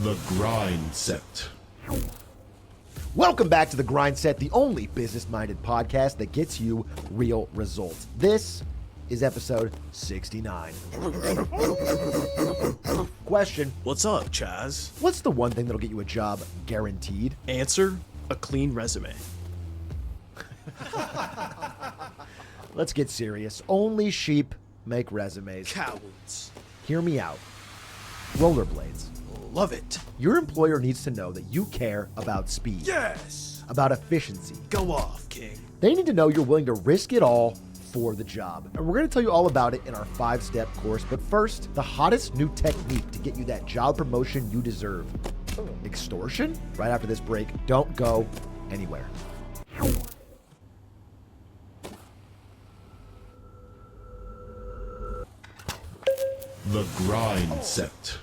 The GRINDSET. Welcome back to The GRINDSET, the only business-minded podcast that gets you real results. This is episode 69. Question: What's up, Chaz? what's the one thing that'll get you a job guaranteed? Answer: a clean resume. Let's get serious. Only sheep make resumes. Cowards. Hear me out. Rollerblades. Love it. Your employer needs to know that you care about speed, Yes. about efficiency. Go off, King. They need to know you're willing to risk it all for the job. And we're going to tell you all about it in our 5-step course. But first, the hottest new technique to get you that job promotion you deserve. Extortion? Right after this break. Don't go anywhere. The GRINDSET.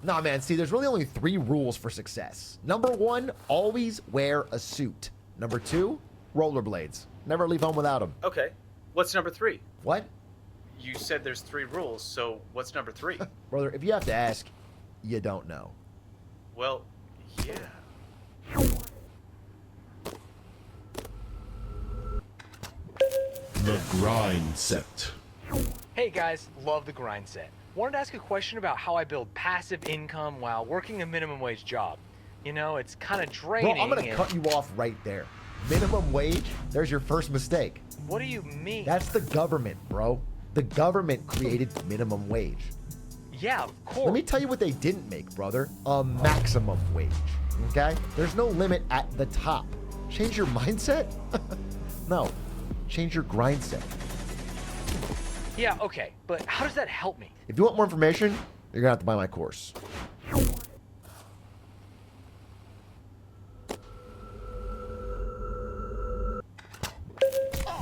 Nah, man, see, there's really only 3 rules for success. Number 1, always wear a suit. Number 2, rollerblades. Never leave home without them. Okay. What's number 3? What? You said there's 3 rules, so what's number 3? Brother, if you have to ask, you don't know. Well, yeah. The GRINDSET. Hey guys, love the grind set. Wanted to ask a question about how I build passive income while working a minimum wage job. You know, it's kind of Bro, draining. I'm going to cut you off right there. Minimum wage? There's your first mistake. What do you mean? That's the government, bro. The government created minimum wage. Yeah, of course. Let me tell you what they didn't make, brother. A maximum wage, okay? There's no limit at the top. Change your mindset? No. Change your grind set. Yeah, okay, but how does that help me? If you want more information, you're going to have to buy my course.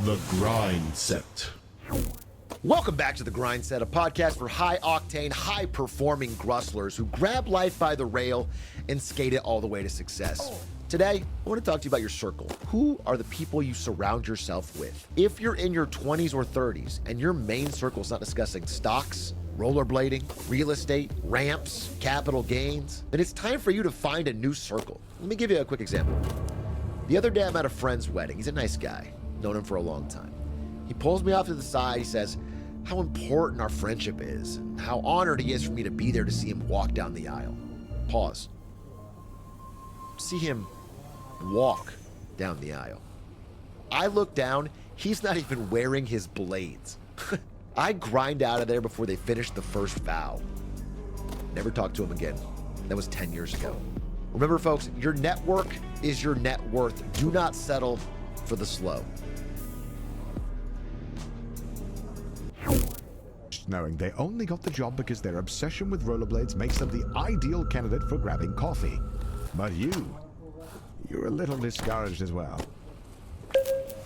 The GRINDSET. Welcome back to The Grind Set, a podcast for high-octane, high-performing grustlers who grab life by the rail and skate it all the way to success. Today, I want to talk to you about your circle. Who are the people you surround yourself with? If you're in your 20s or 30s and your main circle is not discussing stocks, rollerblading, real estate, ramps, capital gains, then it's time for you to find a new circle. Let me give you a quick example. The other day, I'm at a friend's wedding. He's a nice guy. Known him for a long time. He pulls me off to the side. He says how important our friendship is and how honored he is for me to be there to see him walk down the aisle. Pause. See him walk down the aisle. I look down. He's not even wearing his blades. I grind out of there before they finish the first vow. Never talked to him again. That was 10 years ago. Remember, folks, your network is your net worth. Do not settle for the slow. Knowing they only got the job because their obsession with rollerblades makes them the ideal candidate for grabbing coffee. But you're a little discouraged as well.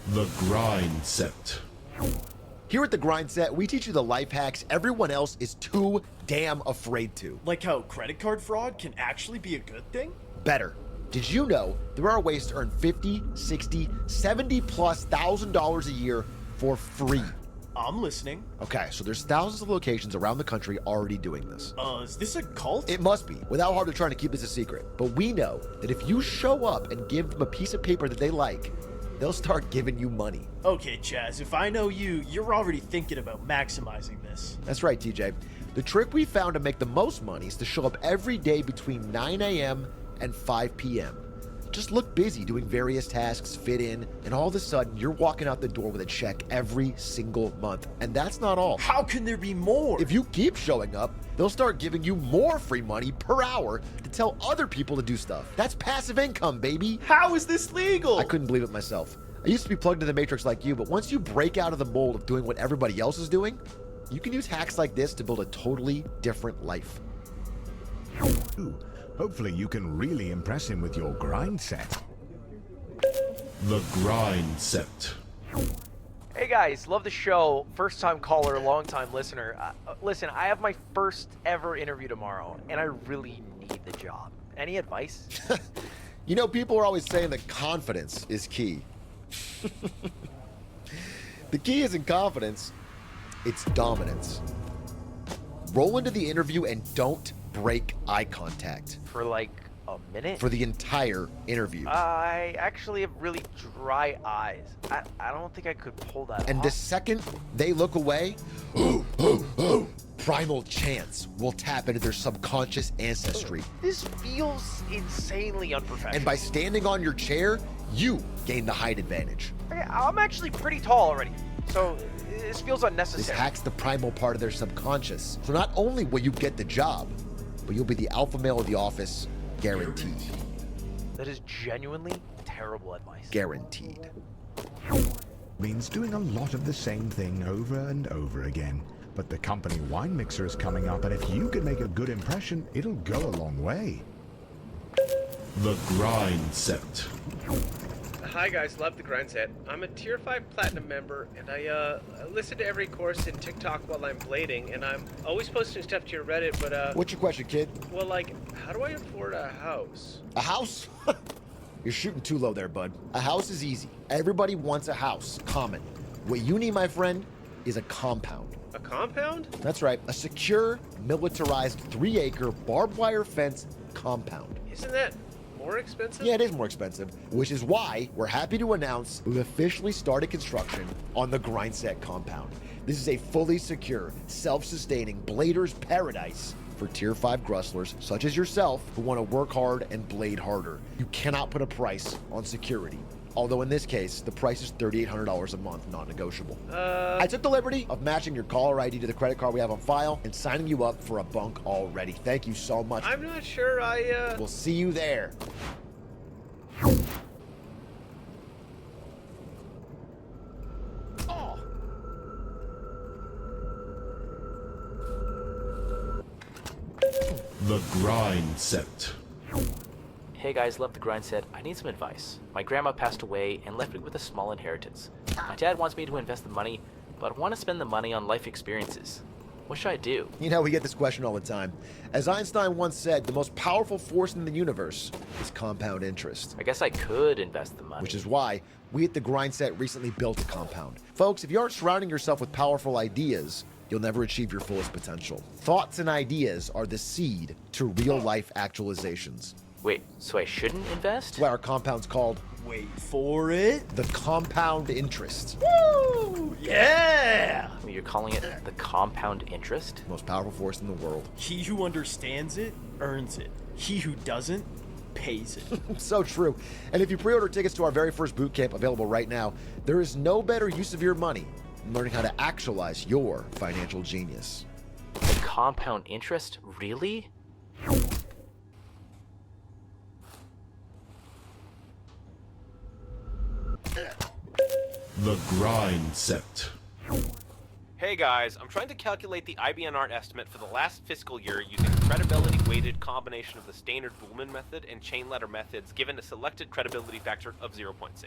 The GRINDSET. Here at The Grind Set, we teach you the life hacks everyone else is too damn afraid to. Like how credit card fraud can actually be a good thing? Better. Did you know there are ways to earn $50, $60, $70,000+ a year for free? I'm listening. Okay, so there's thousands of locations around the country already doing this. Is this a cult? It must be, without hard to trying to keep this a secret. But we know that if you show up and give them a piece of paper that they like, they'll start giving you money. Okay, Chaz, if I know you, you're already thinking about maximizing this. That's right, TJ. The trick we found to make the most money is to show up every day between 9 a.m. and 5 p.m. Just look busy doing various tasks, fit in, and all of a sudden you're walking out the door with a check every single month. And that's not all. How can there be more? If you keep showing up, they'll start giving you more free money per hour to tell other people to do stuff. That's passive income, baby. How is this legal? I couldn't believe it myself. I used to be plugged into the matrix like you, but once you break out of the mold of doing what everybody else is doing, you can use hacks like this to build a totally different life. Ooh, hopefully you can really impress him with your grind set. The GRINDSET. Hey guys, love the show. First time caller, long time listener. Listen, I have my first ever interview tomorrow, and I really need the job. Any advice? You know, people are always saying that confidence is key. The key isn't confidence, it's dominance. Roll into the interview and don't break eye contact For like a minute? for the entire interview. I actually have really dry eyes. I don't think I could pull that And off. the second they look away, primal chance will tap into their subconscious ancestry. This feels insanely unprofessional. And by standing on your chair, you gain the height advantage. Okay, I'm actually pretty tall already, so this feels This unnecessary. hacks the primal part of their subconscious. So not only will you get the job, but you'll be the alpha male of the office, guaranteed. That is genuinely terrible advice. Guaranteed. Means doing a lot of the same thing over and over again. But the company wine mixer is coming up, and if you can make a good impression, it'll go a long way. The grind set. Hi guys, love the GRINDSET. I'm a tier 5 platinum member, and I listen to every course in TikTok while I'm blading, and I'm always posting stuff to your Reddit, but What's your question, kid? well, like, how do I afford a house? A house? You're shooting too low there, bud. A house is easy. Everybody wants a house. Common. What you need, my friend, is a compound. A compound? That's right. A secure, militarized 3-acre barbed wire fence compound. Isn't that more expensive? Yeah, it is more expensive, which is why we're happy to announce we've officially started construction on the GRINDSET compound. This is a fully secure, self-sustaining blader's paradise for tier 5 grustlers such as yourself who want to work hard and blade harder. You cannot put a price on security. Although in this case, the price is $3,800 a month, non-negotiable. I took the liberty of matching your caller ID to the credit card we have on file and signing you up for a bunk already. Thank you so much. I'm not sure We'll see you there. The grind set. Hey guys, love the grind set. I need some advice. My grandma passed away and left me with a small inheritance. My dad wants me to invest the money, but I want to spend the money on life experiences. What should I do? You know, we get this question all the time. As Einstein once said, the most powerful force in the universe is compound interest. I guess I could invest the money. Which is why we at the GRINDSET recently built a compound. Folks, if you aren't surrounding yourself with powerful ideas, you'll never achieve your fullest potential. Thoughts and ideas are the seed to real-life actualizations. Wait, so I shouldn't invest? That's why our compound's called Wait for it. the compound interest. Woo! Yeah! You're calling it the compound interest? Most powerful force in the world. He who understands it earns it. He who doesn't pays it. So true. And if you pre-order tickets to our very first boot camp available right now, there is no better use of your money than learning how to actualize your financial genius. The compound interest? Really? The grind set. Hey guys, I'm trying to calculate the IBNR estimate for the last fiscal year using a credibility-weighted combination of the Standard-Boolman method and chain letter methods given a selected credibility factor of 0.6.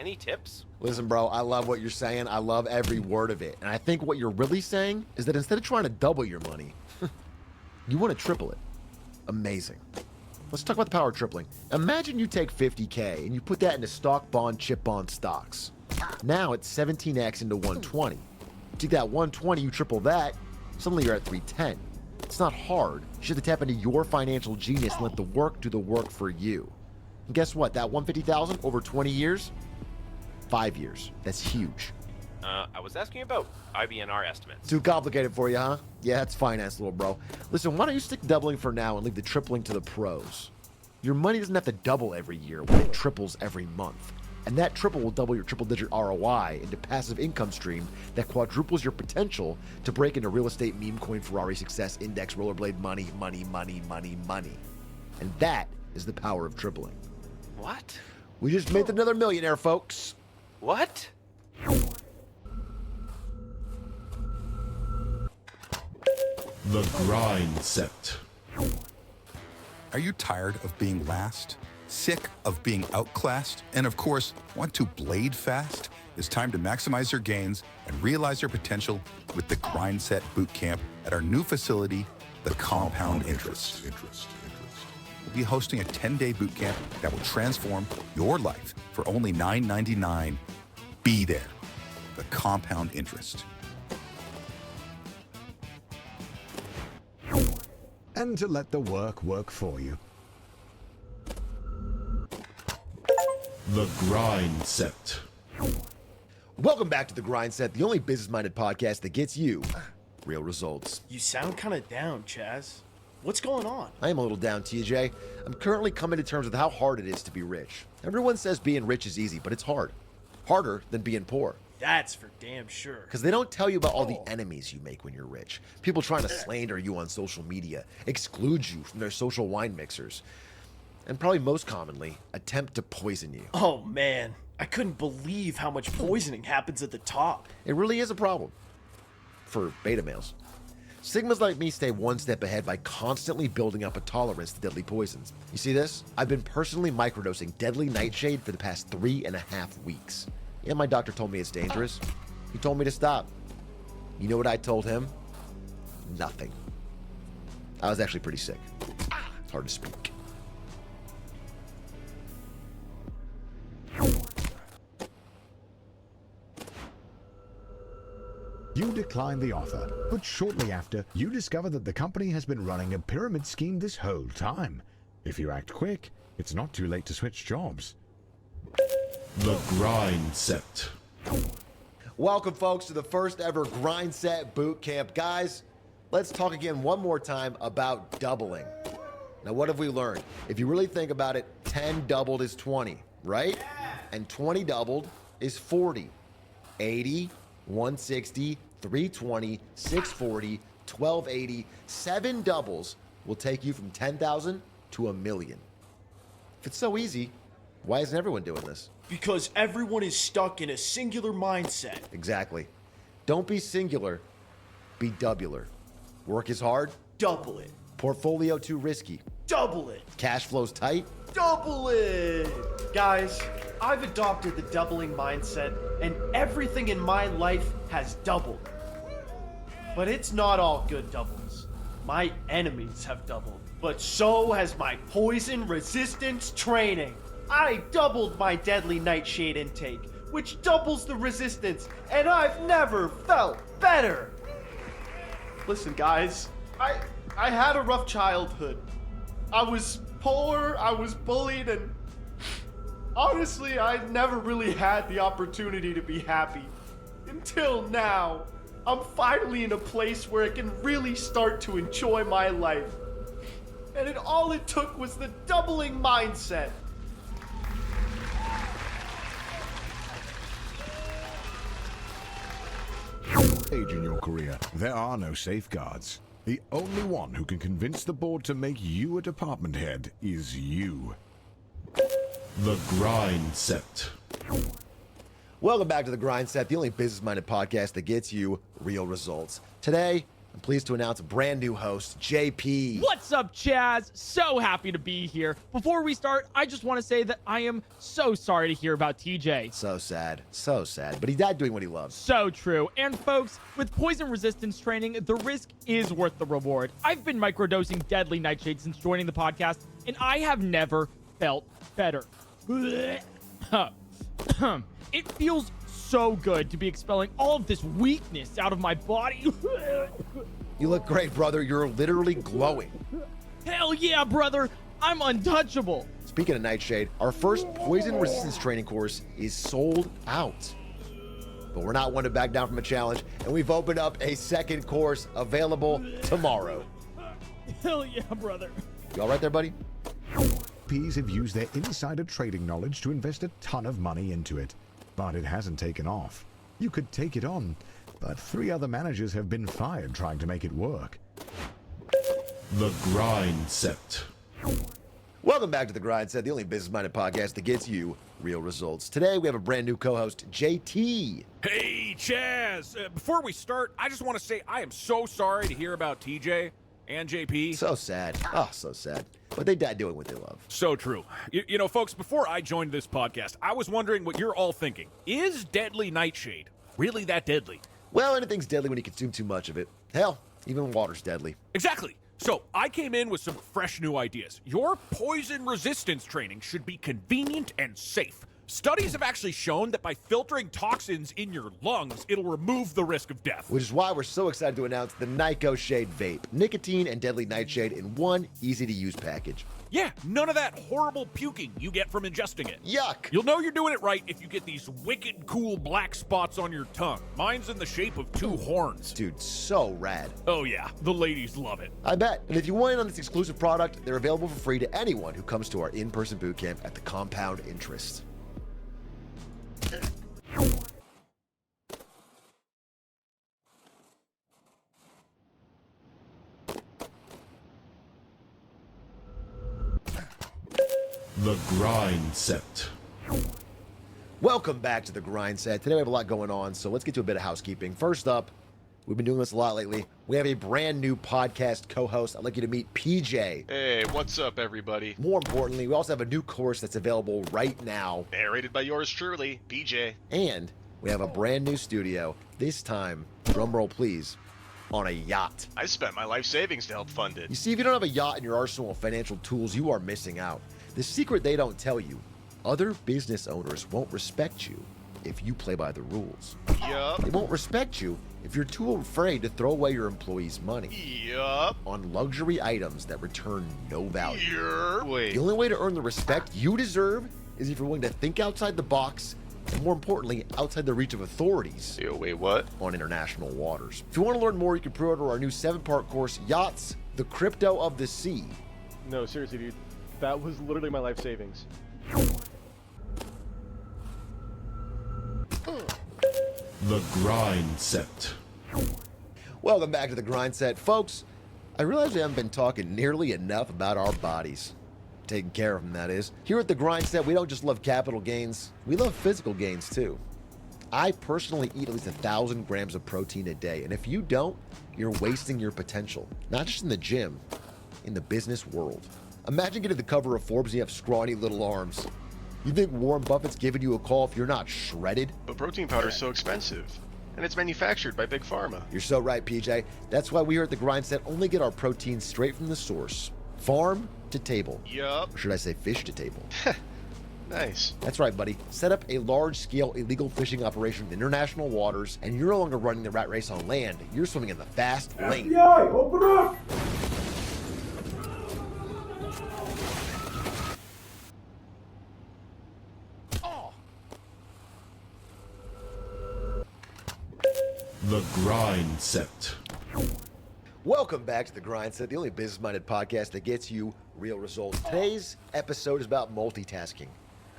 Any tips? Listen, bro, I love what you're saying. I love every word of it. And I think what you're really saying is that instead of trying to double your money, you want to triple it. Amazing. Let's talk about the power of tripling. Imagine you take 50K and you put that into stock, bond, chip bond stocks. Now it's 17x into 120. You take that 120, you triple that, suddenly you're at 310. It's not hard. You just have to tap into your financial genius and let the work do the work for you. And guess what? That 150,000 over 20 years, 5 years. That's huge. I was asking about IBNR estimates. Too complicated for you, huh? Yeah, that's finance, little bro. Listen, why don't you stick doubling for now and leave the tripling to the pros? Your money doesn't have to double every year when it triples every month. And that triple will double your triple-digit ROI into passive income stream that quadruples your potential to break into real estate, meme coin, Ferrari success, index, rollerblade, money. And that is the power of tripling. What? We just made another millionaire, folks. What? The grind set. Are you tired of being last? Sick of being outclassed? And of course, want to blade fast? It's time to maximize your gains and realize your potential with the GRINDSET Bootcamp at our new facility, the Compound Interest. We'll be hosting a 10-day bootcamp that will transform your life for only $9.99. Be there. The Compound Interest. and to let the work work for you. The Grind Set. Welcome back to The Grind Set, the only business-minded podcast that gets you real results. You sound kind of down, Chaz. What's going on? I am a little down, TJ. I'm currently coming to terms with how hard it is to be rich. Everyone says being rich is easy, but it's hard. Harder than being poor. That's for damn sure. Because they don't tell you about all the enemies you make when you're rich. People trying to slander you on social media, exclude you from their social wine mixers, and probably most commonly, attempt to poison you. Oh man, I couldn't believe how much poisoning happens at the top. It really is a problem. For beta males. Sigmas like me stay one step ahead by constantly building up a tolerance to deadly poisons. You see this? I've been personally microdosing deadly nightshade for the past 3.5 weeks. Yeah, my doctor told me it's dangerous. He told me to stop. You know what I told him? Nothing. I was actually pretty sick. It's hard to speak. You decline the offer, but shortly after, you discover that the company has been running a pyramid scheme this whole time. If you act quick, it's not too late to switch jobs. The Grind Set. Welcome, folks, to the first ever Grind Set Boot Camp. Guys, let's talk again one more time about doubling. Now, what have we learned? If you really think about it, 10 doubled is 20, right? And 20 doubled is 40. 80, 160, 320, 640, 1280, 7 doubles will take you from 10,000 to 1 million. If it's so easy, why isn't everyone doing this? Because everyone is stuck in a singular mindset. Exactly. Don't be singular, be doubler. Work is hard, Double it. portfolio too risky, Double it. cash flows tight. Double it! Guys, I've adopted the doubling mindset, and everything in my life has doubled. But it's not all good doubles. My enemies have doubled, but so has my poison resistance training. I doubled my deadly nightshade intake, which doubles the resistance, and I've never felt better. Listen, guys, I had a rough childhood. I was poor, I was bullied, and honestly, I never really had the opportunity to be happy. Until now, I'm finally in a place where I can really start to enjoy my life. And all it took was the doubling mindset. Stage in your career, there are no safeguards. The only one who can convince the board to make you a department head is you. The Grind Set. Welcome back to The Grind Set, the only business-minded podcast that gets you real results. Today, I'm pleased to announce a brand new host, JP. What's up, Chaz? So happy to be here. Before we start, I just want to say that I am so sorry to hear about TJ. So sad, but he died doing what he loves. So true. And folks, with poison resistance training, the risk is worth the reward. I've been microdosing deadly nightshade since joining the podcast, and I have never felt better. It feels so good to be expelling all of this weakness out of my body. You look great, brother. You're literally glowing. Hell yeah, brother. I'm untouchable. Speaking of Nightshade, our first poison resistance training course is sold out. But we're not one to back down from a challenge, and we've opened up a second course available tomorrow. Hell yeah, brother. You all right there, buddy? Ps have used their insider trading knowledge to invest a ton of money into it, but it hasn't taken off. You could take it on, but 3 other managers have been fired trying to make it work. The Grind Set. Welcome back to The Grind Set, the only business-minded podcast that gets you real results. Today, we have a brand new co-host, JT. Hey, Chaz! Before we start, I just want to say I am so sorry to hear about TJ and JP. So sad. Oh, so sad. But they died doing what they love. So true. You know, folks, before I joined this podcast, I was wondering what you're all thinking. Is deadly nightshade really that deadly? Well, anything's deadly when you consume too much of it. Hell, even water's deadly. Exactly. So, I came in with some fresh new ideas. Your poison resistance training should be convenient and safe. Studies have actually shown that by filtering toxins in your lungs, it'll remove the risk of death. Which is why we're so excited to announce the Nyko Shade Vape. Nicotine and deadly nightshade in one easy-to-use package. Yeah, none of that horrible puking you get from ingesting it. Yuck! You'll know you're doing it right if you get these wicked cool black spots on your tongue. Mine's in the shape of 2 horns. Dude, so rad. Oh yeah, the ladies love it. I bet. And if you want in on this exclusive product, they're available for free to anyone who comes to our in-person boot camp at the Compound Interest. The Grind Set. Welcome back to the Grind Set. Today we have a lot going on, so let's get to a bit of housekeeping. First up, we've been doing this a lot lately. We have a brand new podcast co-host. I'd like you to meet PJ. Hey, what's up, everybody? More importantly, we also have a new course that's available right now. Narrated by yours truly, PJ. And we have a brand new studio. This time, drumroll please, on a yacht. I spent my life savings to help fund it. You see, if you don't have a yacht in your arsenal of financial tools, you are missing out. The secret they don't tell you, other business owners won't respect you if you play by the rules. Yup. They won't respect you if you're too afraid to throw away your employees' money. Yup. On luxury items that return no value. Wait. The only way to earn the respect you deserve is if you're willing to think outside the box, and more importantly, outside the reach of authorities. Yo, wait, what? On international waters. If you want to learn more, you can pre-order our new 7-part course, Yachts, the Crypto of the Sea. No, seriously, dude. That was literally my life savings. The Grind Set. Welcome back to the Grind Set. Folks, I realize we haven't been talking nearly enough about our bodies. Taking care of them, that is. Here at the Grind Set, we don't just love capital gains, we love physical gains too. I personally eat at least 1,000 grams of protein a day, and if you don't, you're wasting your potential. Not just in the gym, in the business world. Imagine getting the cover of Forbes and you have scrawny little arms. You think Warren Buffett's giving you a call if you're not shredded? But protein powder is so expensive. And it's manufactured by Big Pharma. You're so right, PJ. That's why we here at the Grind Set only get our protein straight from the source. Farm to table. Yup. Or should I say fish to table? Nice. That's right, buddy. Set up a large-scale illegal fishing operation in international waters, and you're no longer running the rat race on land. You're swimming in the fast lane. FBI, open up! The Grind Set. Welcome back to the Grind Set, the only business-minded podcast that gets you real results. Today's episode is about multitasking,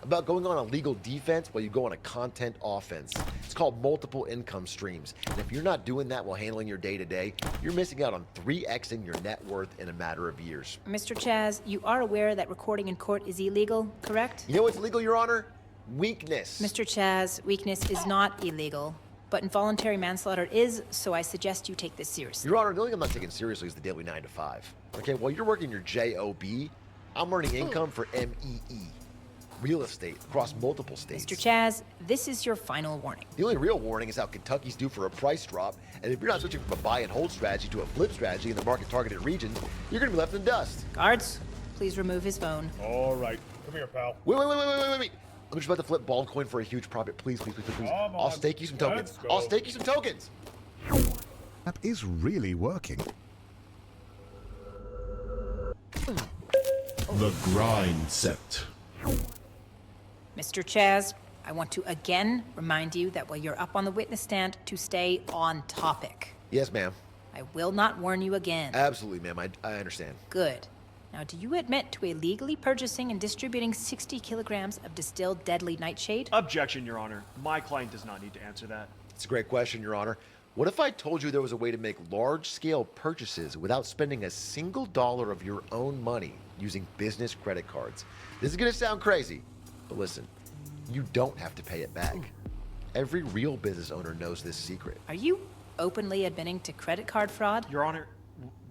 about going on a legal defense while you go on a content offense. It's called multiple income streams, and if you're not doing that while handling your day-to-day, you're missing out on 3xing your net worth in a matter of years. Mr. Chaz, you are aware that recording in court is illegal, correct? You know what's illegal, Your Honor? Weakness. Mr. Chaz, weakness is not illegal, but involuntary manslaughter is, so I suggest you take this seriously. Your Honor, the only thing I'm not taking seriously is the daily 9 to 5. Okay, while you're working your job, I'm earning income for MEE, real estate, across multiple states. Mr. Chaz, this is your final warning. The only real warning is how Kentucky's due for a price drop, and if you're not switching from a buy and hold strategy to a flip strategy in the market-targeted regions, you're going to be left in dust. Guards, please remove his phone. All right, come here, pal. Wait. I'm just about to flip ball coin for a huge profit. Please. I'll stake you some tokens. I'll stake you some tokens. That is really working. The Grind Set. Mr. Chaz, I want to again remind you that while you're up on the witness stand, to stay on topic. Yes, ma'am. I will not warn you again. Absolutely, ma'am. I understand. Good. Now, do you admit to illegally purchasing and distributing 60 kilograms of distilled deadly nightshade? Objection, Your Honor. My client does not need to answer that. It's a great question, Your Honor. What if I told you there was a way to make large-scale purchases without spending a single dollar of your own money using business credit cards? This is going to sound crazy, but listen, you don't have to pay it back. Every real business owner knows this secret. Are you openly admitting to credit card fraud? Your Honor,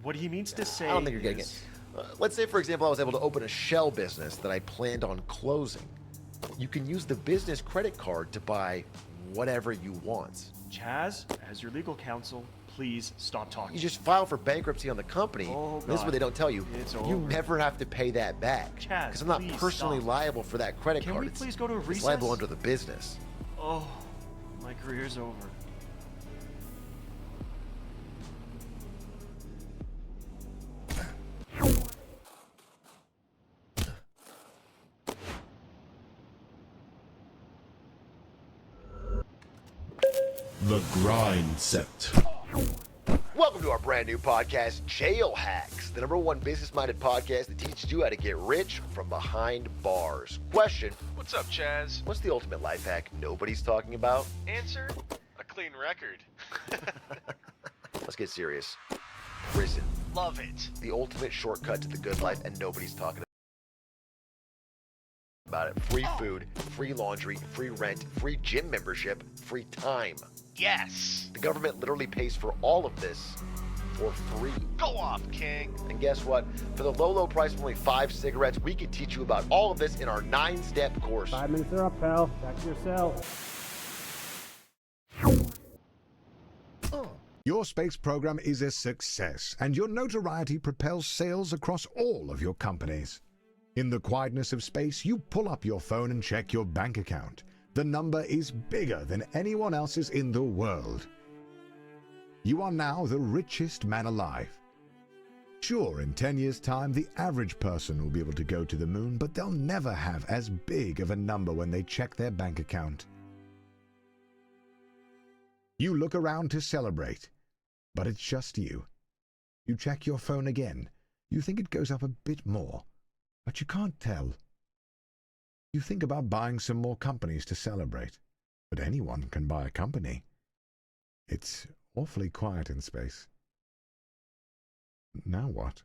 what he means to say I don't think you're getting it. Let's say, for example, I was able to open a shell business that I planned on closing. You can use the business credit card to buy whatever you want. Chaz, as your legal counsel, please stop talking. You just file for bankruptcy on the company. Oh, This is what God. they don't tell you. It's You over. never have to pay that back. Chaz, Because I'm not please personally stop. liable for that credit Can card. we please go to a It's recess? liable under the business. Oh, my career's over. The Grind Set. Welcome to our brand new podcast, Jail Hacks, the #1 business-minded podcast that teaches you how to get rich from behind bars. Question: What's up, Chaz? What's the ultimate life hack nobody's talking about? Answer: a clean record. Let's get serious. Prison. Love it. The ultimate shortcut to the good life, and nobody's talking about it. Free food, free laundry, free rent, free gym membership, free time. Yes. The government literally pays for all of this for free. Go off, King. And guess what? For the low price of only 5 cigarettes, we can teach you about all of this in our 9-step course. 5 minutes are up, pal. Back to your cell. Your space program is a success, and your notoriety propels sales across all of your companies. In the quietness of space, you pull up your phone and check your bank account. The number is bigger than anyone else's in the world. You are now the richest man alive. Sure, in 10 years' time, the average person will be able to go to the moon, but they'll never have as big of a number when they check their bank account. You look around to celebrate, but it's just you. You check your phone again. You think it goes up a bit more, but you can't tell. You think about buying some more companies to celebrate, but anyone can buy a company. It's awfully quiet in space. Now what?